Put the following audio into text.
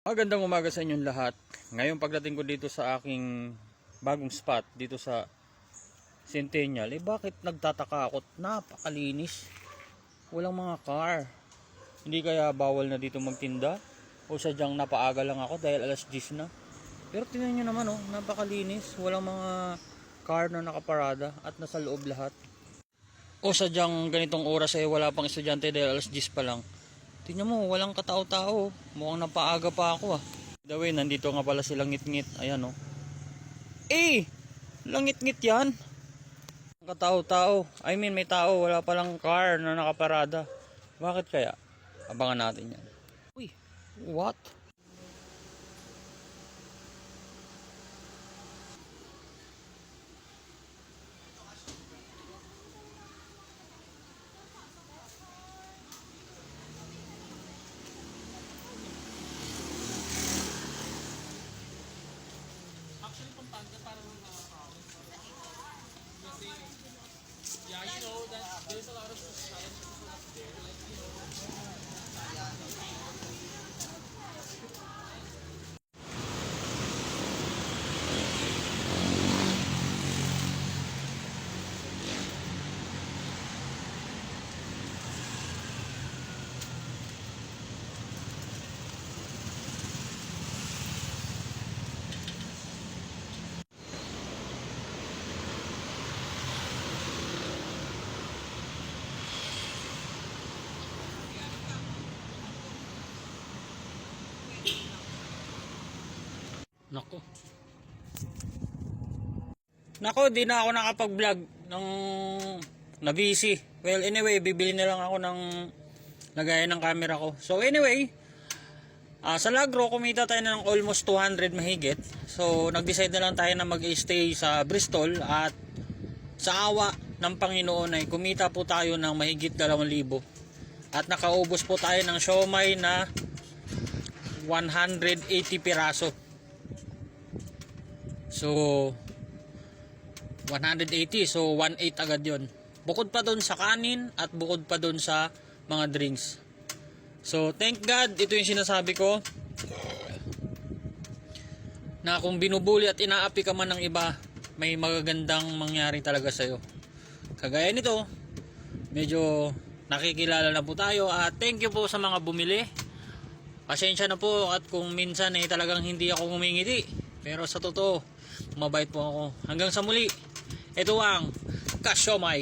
Magandang umaga sa inyong lahat. Ngayon pagdating ko dito sa aking bagong spot dito sa Centennial, bakit nagtataka ako? Napakalinis. Walang mga car. Hindi kaya bawal na dito magtinda? O sadyang napaaga lang ako dahil alas 10 na? Pero tingnan nyo naman, napakalinis. Walang mga car na nakaparada at nasa loob lahat. O sadyang ganitong oras wala pang estudyante dahil alas 10 pa lang. Tingnan mo, walang katao-tao. Mukhang napaaga pa ako By the way, nandito nga pala silang ngit-ngit. Ayan langit-ngit yan. Katao-tao. I mean, may tao. Wala palang car na nakaparada. Bakit kaya? Abangan natin yan. Uy, what? Actually, Pampanga parang kasi, yeah, you know that there's a lot of society up there, like, you know. Nako, di na ako nakapag-vlog ng na-busy. Well, anyway, bibili na lang ako ng lagayan ng camera ko. So anyway, sa Lagro, kumita tayo ng almost 200 mahigit. So nag-decide na lang tayo na mag-stay sa Bristol at sa awa ng Panginoon ay kumita po tayo ng mahigit 2,000. At nakaubos po tayo ng siomai na 180 piraso. So 180, so 1.8 agad yon. Bukod pa doon sa kanin at bukod pa doon sa mga drinks. So thank God, ito yung sinasabi ko, na kung binubuli at inaapi ka man ng iba, may magagandang mangyari talaga sa'yo. Kagaya nito, medyo nakikilala na po tayo at thank you po sa mga bumili. Pasensya na po at kung minsan talagang hindi ako humingiti. Pero sa totoo, mabait po ako. Hanggang sa muli, ito ang ka-siomai.